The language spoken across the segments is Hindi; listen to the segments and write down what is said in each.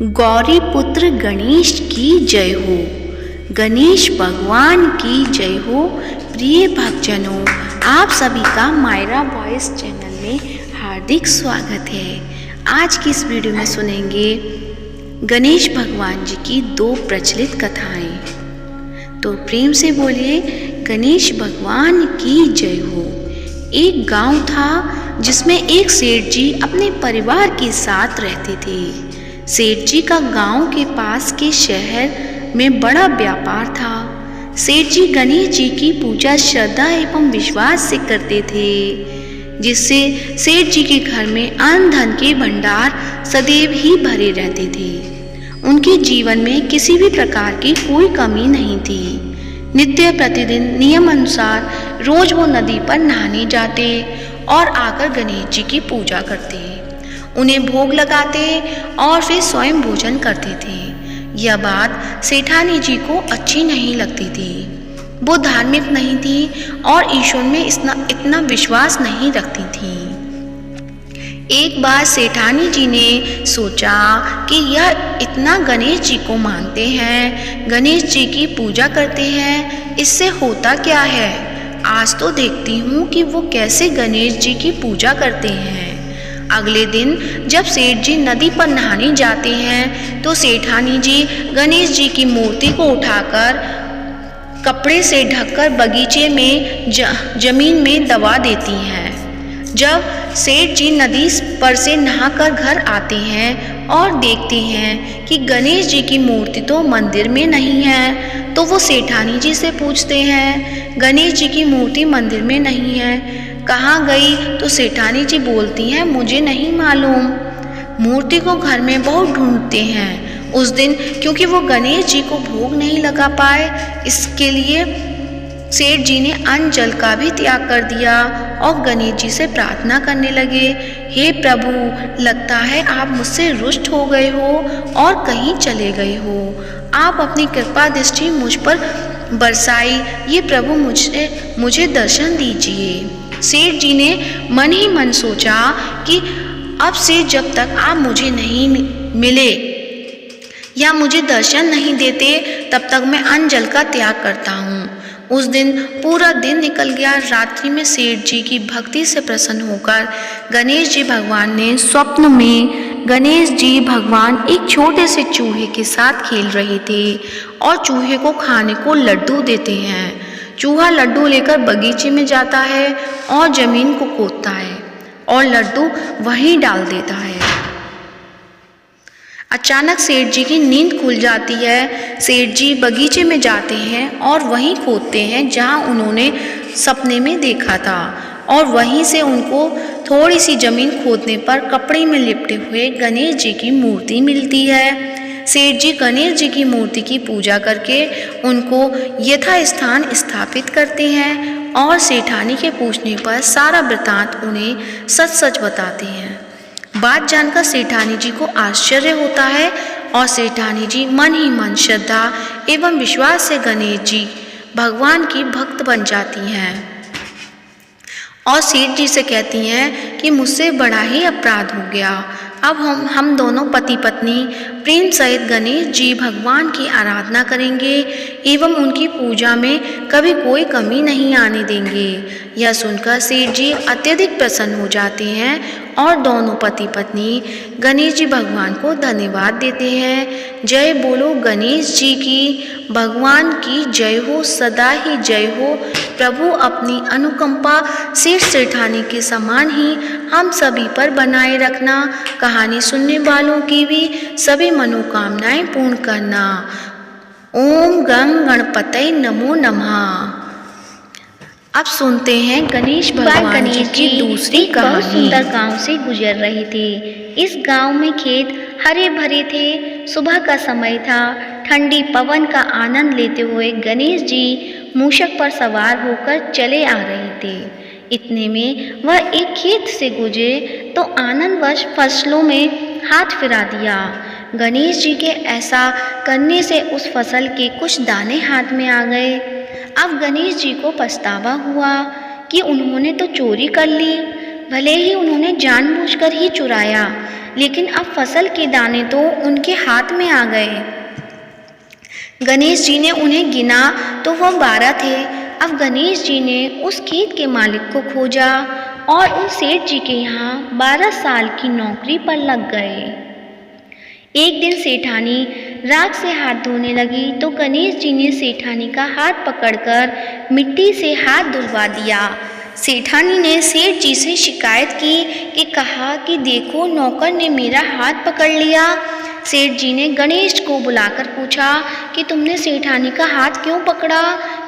गौरी पुत्र गणेश की जय हो। गणेश भगवान की जय हो। प्रिय भक्तजनों, आप सभी का मायरा वॉइस चैनल में हार्दिक स्वागत है। आज की इस वीडियो में सुनेंगे गणेश भगवान जी की दो प्रचलित कथाएं। तो प्रेम से बोलिए गणेश भगवान की जय हो। एक गांव था जिसमें एक सेठ जी अपने परिवार के साथ रहते थे। सेठ जी का गांव के पास के शहर में बड़ा व्यापार था। सेठ जी गणेश जी की पूजा श्रद्धा एवं विश्वास से करते थे, जिससे सेठ जी के घर में अन्न धन के भंडार सदैव ही भरे रहते थे। उनके जीवन में किसी भी प्रकार की कोई कमी नहीं थी। नित्य प्रतिदिन नियम अनुसार रोज वो नदी पर नहाने जाते और आकर गणेश जी की पूजा करते, उन्हें भोग लगाते और फिर स्वयं भोजन करते थे। यह बात सेठानी जी को अच्छी नहीं लगती थी। वो धार्मिक नहीं थी और ईश्वर में इतना विश्वास नहीं रखती थी। एक बार सेठानी जी ने सोचा कि यह इतना गणेश जी को मानते हैं, गणेश जी की पूजा करते हैं, इससे होता क्या है। आज तो देखती हूँ कि वो कैसे गणेश जी की पूजा करते हैं। अगले दिन जब सेठ जी नदी पर नहाने जाते हैं तो सेठानी जी गणेश जी की मूर्ति को उठाकर कपड़े से ढककर बगीचे में जमीन में दबा देती हैं। जब सेठ जी नदी पर से नहाकर घर आते हैं और देखते हैं कि गणेश जी की मूर्ति तो मंदिर में नहीं है, तो वो सेठानी जी से पूछते हैं, गणेश जी की मूर्ति मंदिर में नहीं है, कहाँ गई? तो सेठानी जी बोलती हैं, मुझे नहीं मालूम। मूर्ति को घर में बहुत ढूंढते हैं। उस दिन क्योंकि वो गणेश जी को भोग नहीं लगा पाए, इसके लिए सेठ जी ने अन्न जल का भी त्याग कर दिया और गणेश जी से प्रार्थना करने लगे, हे प्रभु, लगता है आप मुझसे रुष्ट हो गए हो और कहीं चले गए हो। आप अपनी कृपा दृष्टि मुझ पर बरसाई, ये प्रभु मुझे दर्शन दीजिए। सेठ जी ने मन ही मन सोचा कि अब से जब तक आप मुझे नहीं मिले या मुझे दर्शन नहीं देते, तब तक मैं अन्न जल का त्याग करता हूँ। उस दिन पूरा दिन निकल गया। रात्रि में सेठ जी की भक्ति से प्रसन्न होकर गणेश जी भगवान ने स्वप्न में गणेश जी भगवान एक छोटे से चूहे के साथ खेल रहे थे और चूहे को खाने को लड्डू देते हैं। चूहा लड्डू लेकर बगीचे में जाता है और जमीन को खोदता है और लड्डू वहीं डाल देता है। अचानक सेठ जी की नींद खुल जाती है। सेठ जी बगीचे में जाते हैं और वहीं खोदते हैं जहां उन्होंने सपने में देखा था, और वहीं से उनको थोड़ी सी जमीन खोदने पर कपड़े में लिपटे हुए गणेश जी की मूर्ति मिलती है। सेठ जी गणेश जी की मूर्ति की पूजा करके उनको यथास्थान स्थापित करते हैं और सेठानी के पूछने पर सारा वृतांत उन्हें सच सच बताते हैं। बात जानकर सेठानी जी को आश्चर्य होता है और सेठानी जी मन ही मन श्रद्धा एवं विश्वास से गणेश जी भगवान की भक्त बन जाती हैं और सेठ जी से कहती हैं कि मुझसे बड़ा ही अपराध हो गया। अब हम दोनों पति पत्नी प्रेम सहित गणेश जी भगवान की आराधना करेंगे एवं उनकी पूजा में कभी कोई कमी नहीं आने देंगे। यह सुनकर सेठ जी अत्यधिक प्रसन्न हो जाते हैं और दोनों पति पत्नी गणेश जी भगवान को धन्यवाद देते हैं। जय बोलो गणेश जी की, भगवान की जय हो, सदा ही जय हो। प्रभु अपनी अनुकंपा सेठ सेठानी के समान ही हम सभी पर बनाए रखना। कहानी सुनने वालों की भी सभी मनोकामनाएं पूर्ण करना। ओम गं गणपतये नमो नमः। अब सुनते हैं गणेश भगवान जी की दूसरी कहानी। बहुत सुंदर गांव से गुजर रहे थे। इस गांव में खेत हरे भरे थे। सुबह का समय था। ठंडी पवन का आनंद लेते हुए गणेश जी मूषक पर सवार होकर चले आ रहे थे। इतने में वह एक खेत से गुजरे तो आनंदवश फसलों में हाथ फिरा दिया। गणेश जी के ऐसा करने से उस फसल के कुछ दाने हाथ में आ गए। अब गणेश जी को पछतावा हुआ कि उन्होंने तो चोरी कर ली। भले ही उन्होंने जानबूझकर ही चुराया, लेकिन अब फसल के दाने तो उनके हाथ में आ गए। गणेश जी ने उन्हें गिना तो वह 12 थे। अब गणेश जी ने उस खेत के मालिक को खोजा और उन सेठ जी के यहाँ 12 साल की नौकरी पर लग गए। एक दिन सेठानी राख से हाथ धोने लगी तो गणेश जी ने सेठानी का हाथ पकड़कर मिट्टी से हाथ धुलवा दिया। सेठानी ने सेठ जी से शिकायत की कि कहा कि देखो नौकर ने मेरा हाथ पकड़ लिया। सेठ जी ने गणेश को बुलाकर पूछा कि तुमने सेठानी का हाथ क्यों पकड़ा।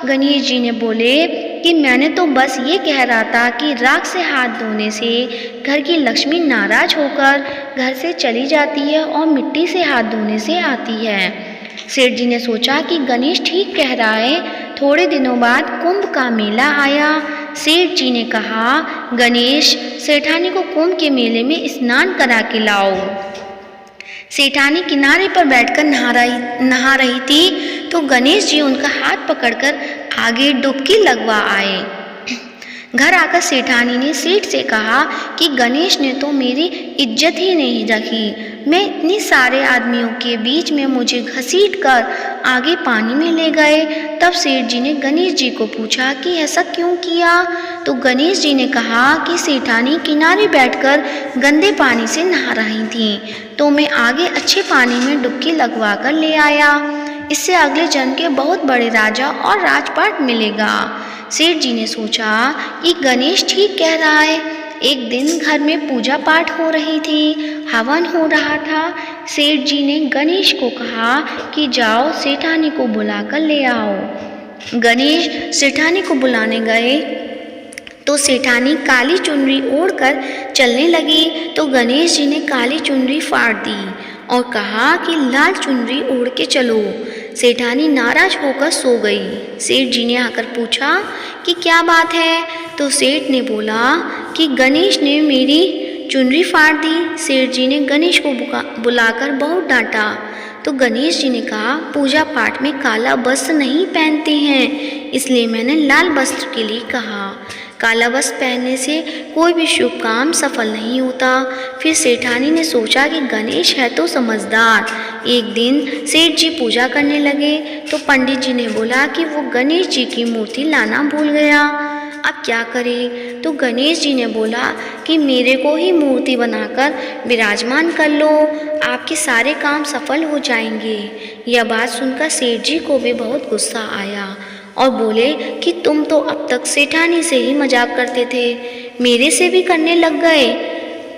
गणेश जी ने बोले कि मैंने तो बस ये कह रहा था कि राख से हाथ धोने से घर की लक्ष्मी नाराज होकर घर से चली जाती है और मिट्टी से हाथ धोने से आती है। सेठ जी ने सोचा कि गणेश ठीक कह रहा है। थोड़े दिनों बाद कुंभ का मेला आया। सेठ जी ने कहा, गणेश सेठानी को कुंभ के मेले में स्नान करा के लाओ। सेठानी किनारे पर बैठकर नहा रही थी तो गणेश जी उनका हाथ पकड़कर आगे डुबकी लगवा आए। घर आकर सेठानी ने सेठ से कहा कि गणेश ने तो मेरी इज्जत ही नहीं रखी। मैं इतने सारे आदमियों के बीच में मुझे घसीट कर आगे पानी में ले गए। तब सेठ जी ने गणेश जी को पूछा कि ऐसा क्यों किया। तो गणेश जी ने कहा कि सेठानी किनारे बैठकर गंदे पानी से नहा रही थी तो मैं आगे अच्छे पानी में डुबकी लगवा कर ले आया। इससे अगले जन्म के बहुत बड़े राजा और राजपाट मिलेगा। सेठ जी ने सोचा कि गणेश ठीक कह रहा है। एक दिन घर में पूजा पाठ हो रही थी, हवन हो रहा था। सेठ जी ने गणेश को कहा कि जाओ सेठानी को बुलाकर ले आओ। गणेश सेठानी को बुलाने गए तो सेठानी काली चुनरी ओढ़कर चलने लगी तो गणेश जी ने काली चुनरी फाड़ दी और कहा कि लाल चुनरी ओढ़ के चलो। सेठानी नाराज होकर सो गई। सेठ जी ने आकर पूछा कि क्या बात है। तो सेठ ने बोला कि गणेश ने मेरी चुनरी फाड़ दी। सेठ जी ने गणेश को बुलाकर बहुत डांटा तो गणेश जी ने कहा, पूजा पाठ में काला वस्त्र नहीं पहनते हैं, इसलिए मैंने लाल वस्त्र के लिए कहा। काला वस्त्र पहनने से कोई भी शुभ काम सफल नहीं होता। फिर सेठानी ने सोचा कि गणेश है तो समझदार। एक दिन सेठ जी पूजा करने लगे तो पंडित जी ने बोला कि वो गणेश जी की मूर्ति लाना भूल गया। अब क्या करे। तो गणेश जी ने बोला कि मेरे को ही मूर्ति बनाकर विराजमान कर लो, आपके सारे काम सफल हो जाएंगे। यह बात सुनकर सेठ जी को भी बहुत गुस्सा आया और बोले कि तुम तो अब तक सेठानी से ही मजाक करते थे, मेरे से भी करने लग गए।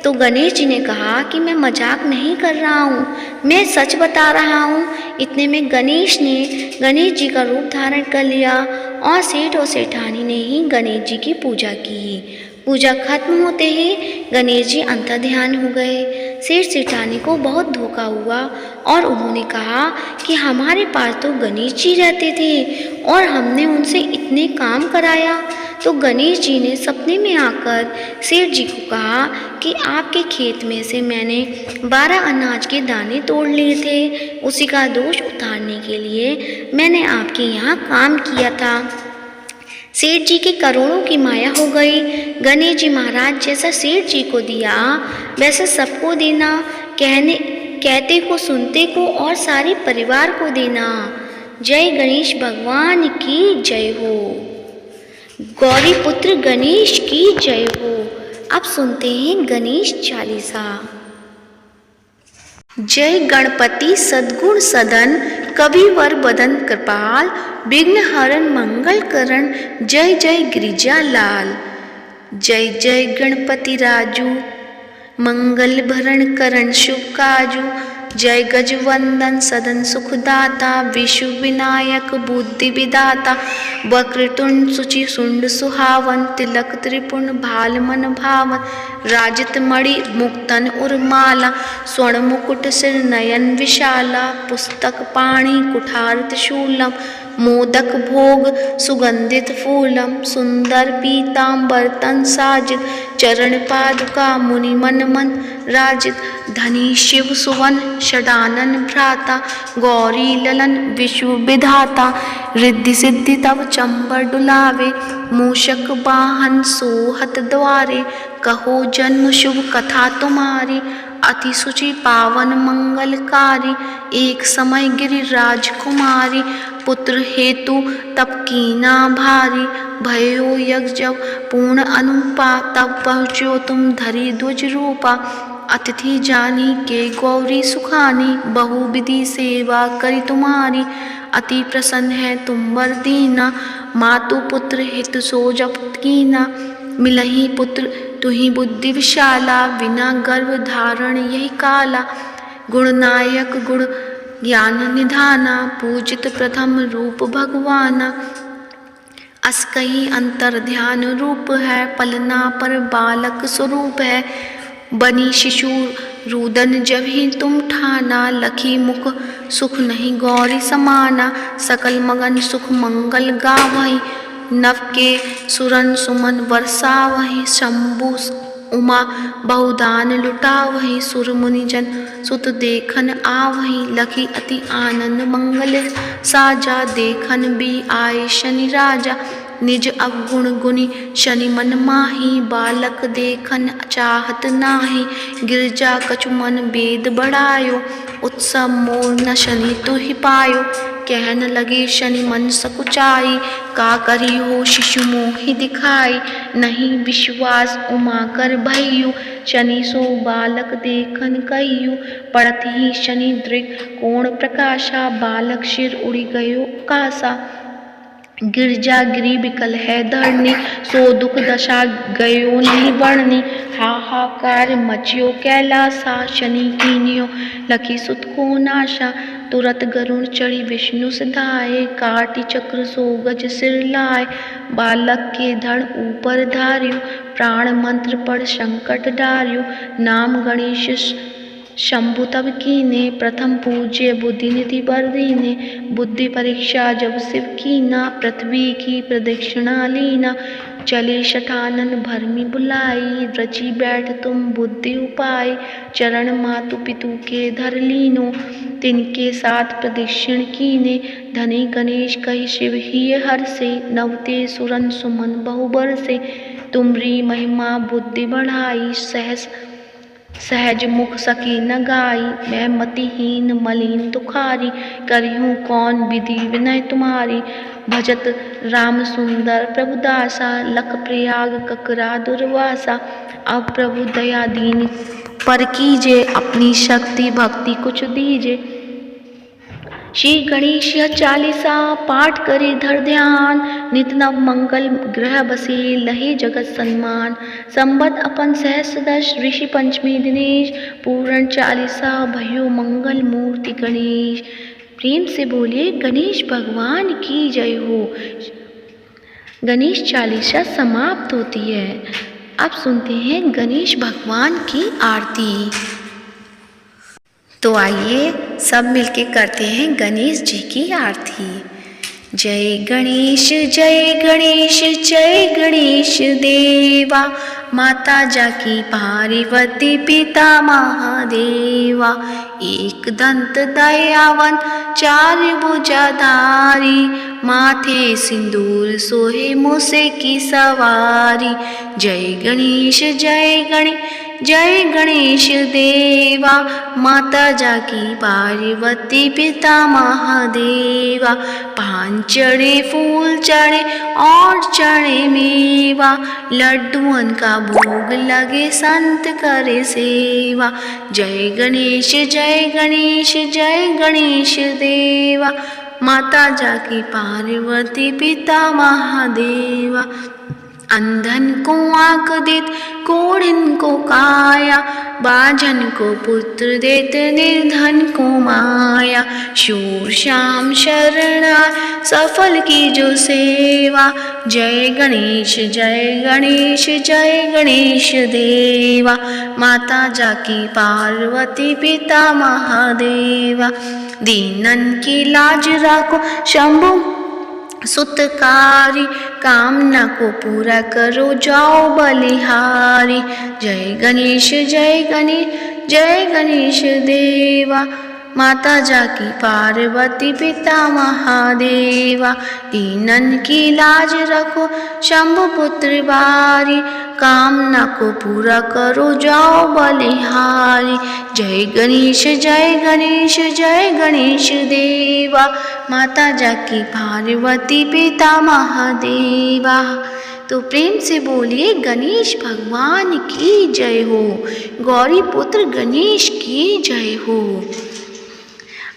तो गणेश जी ने कहा कि मैं मजाक नहीं कर रहा हूँ, मैं सच बता रहा हूँ। इतने में गणेश ने गणेश जी का रूप धारण कर लिया और सेठ और सेठानी ने ही गणेश जी की पूजा की। पूजा खत्म होते ही गणेश जी अंतर्ध्यान हो गए। सेठ सेठानी को बहुत धोखा हुआ और उन्होंने कहा कि हमारे पास तो गणेश जी रहते थे और हमने उनसे इतने काम कराया। तो गणेश जी ने सपने में आकर सेठ जी को कहा कि आपके खेत में से मैंने 12 अनाज के दाने तोड़ लिए थे, उसी का दोष उतारने के लिए मैंने आपके यहाँ काम किया था। सेठ जी की करोड़ों की माया हो गई। गणेश जी महाराज जैसा सेठ जी को दिया वैसे सबको देना, कहते को सुनते को और सारे परिवार को देना। जय गणेश भगवान की जय हो, गौरी पुत्र गणेश की जय हो। अब सुनते हैं गणेश चालीसा। जय गणपति सद्गुण सदन, कविवर बदन कृपाल, विघ्न हरण मंगल करण, जय जय गिरिजा लाल। जय जय गणपति राजू, मंगल भरण करण शुभ काजू। जय गजवंदन सदन सुखदाता, विशु विनायक बुद्धि विदाता। वक्रतुंड सुचि सुंड सुहावन, तिलक त्रिपुण भाल मन भावन। राजित मणि मुक्तन उर्माला, स्वर्ण मुकुट सिर नयन विशाला। पुस्तक पाणि कुठार त्रिशूलम, मोदक भोग सुगंधित फूलम सुंदर पीतांबर तन साजित चरण पादुका मुनि मन मन राजित धनी शिव सुवन षडानन भ्राता गौरी ललन विश्व विधाता रिद्धि सिद्धि तब चंबर डुलावे मूषक वाहन सोहत द्वारे कहो जन्म शुभ कथा तुम्हारी अति सुचि पावन मंगलकारी एक समय गिरिराज कुमारी पुत्र हेतु तप कीना भारी भयो यज्ञ जब पूर्ण अनुपा तब पहुँचो तुम धरी ध्वज रूपा अतिथि जानी के गौरी सुखानी बहु विधि सेवा करी तुम्हारी अति प्रसन्न है तुम वर दीना मातु पुत्र हित सो जप कीना मिलही पुत्र तुही बुद्धि विशाला बिना गर्भ धारण यही काला गुणनायक गुण ज्ञान निधाना पूजित प्रथम रूप भगवाना अस कहीं अंतर ध्यान रूप है पलना पर बालक स्वरूप है बनी शिशु रुदन जब ही तुम ठाना लखी मुख सुख नहीं गौरी समाना सकल मगन सुख मंगल गावही नव के सुरन सुमन वर्षा वही शंभु उमा बहुदान लुटा वही सुर मुनिजन सुत देखन आवही लखी अति आनंद मंगल साजा देखन भी आए शनि राजा निज अवगुण गुणी शनि मन माही बालक देखन चाहत नाही गिरजा कछु मन वेद बढ़ायो उत्सव मोर न शनि तु ही पायो कहन लगे शनि मन सकुचाई का करी हो शिशु मोहि दिखाई नहीं विश्वास उमा कर भयु शनि सो बालक देखन कहियु पड़त ही शनि दृग कोण प्रकाशा बालक सिर उड़ी गयो कासा गिरजा गिरी विकल है धरनी सो दुख दशा गयो नहीं वर्णनी हाहाकार मचियो कैलासा शनि कीनियो लखी सुत को नाशा तुरत गरुण चढ़ी विष्णु सिधाए काटी चक्र सो गज सिर लाए बालक के धड़ ऊपर धार्यो प्राण मंत्र पढ़ संकट डार्यो नाम गणेश शंभु तब कीने प्रथम पूज्य बुद्धि निधि बर दीने बुद्धि परीक्षा जब शिव कीना पृथ्वी की प्रदक्षिणा लीना चले शठानन भरमी बुलाई रची बैठ तुम बुद्धि उपाय चरण मातु पितु के धर लीनो तिनके साथ प्रदक्षिण कीने धनी गणेश कही शिव ही हर से नवते सुरन सुमन बहुबर से तुमरी महिमा बुद्धि बढ़ाई सहज मुख सकी न गाई मैं मतिहीन मलिन तुखारी करिहूँ कौन विधि विनय तुम्हारी भजत राम सुंदर प्रभुदासा लख प्रयाग ककरा दुर्वासा अब प्रभु दया दीन पर कीजे अपनी शक्ति भक्ति कुछ दीजे श्री गणेश चालीसा पाठ करे धर ध्यान नित नव मंगल ग्रह बसे लहे जगत सम्मान संबत अपन सहस्रदश ऋषि पंचमी दिनेश पूर्ण चालीसा भयो मंगल मूर्ति गणेश प्रेम से बोलिए गणेश भगवान की जय हो। गणेश चालीसा समाप्त होती है। अब सुनते हैं गणेश भगवान की आरती। तो आइए सब मिलके करते हैं गणेश जी की आरती। जय गणेश जय गणेश देवा माता जाकी पार्वती पिता महादेवा एक दंत दयावन चार भुजाधारी माथे सिंदूर सोहे मूसे की सवारी जय गणेश देवा माता जाकी पार्वती पिता महादेवा पान चढ़े फूल चढ़े और चढ़े मेवा लड्डुअन का भोग लगे संत करे सेवा जय गणेश देवा माता जाकी पार्वती पिता महादेवा अंधन को आँख देत कोढ़िन को काया बाझन को पुत्र देत निर्धन को माया शूर श्याम शरणा सफल की जो सेवा जय गणेश देवा माता जाकी पार्वती पिता महादेवा दीनन की लाज राखो शंभु सुतकारी, कामना को पूरा करो जाओ बलिहारी। जय गणेश जय गणेश जय गणेश देवा, माता जाकी पार्वती पिता महादेवा। दीनन की लाज रखो शंभु पुत्र बारी, कामना को पूरा करो जाओ बलिहारी। जय गणेश जय गणेश जय गणेश देवा, माता जाकी पार्वती पिता महादेवा। तो प्रेम से बोलिए गणेश भगवान की जय हो, गौरी पुत्र गणेश की जय हो।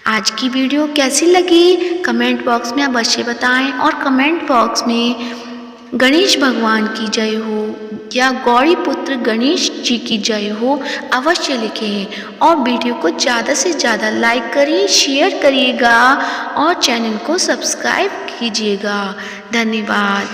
आज की वीडियो कैसी लगी कमेंट बॉक्स में अवश्य बताएं, और कमेंट बॉक्स में गणेश भगवान की जय हो या गौरी पुत्र गणेश जी की जय हो अवश्य लिखें। और वीडियो को ज़्यादा से ज़्यादा लाइक करिए, शेयर करिएगा और चैनल को सब्सक्राइब कीजिएगा। धन्यवाद।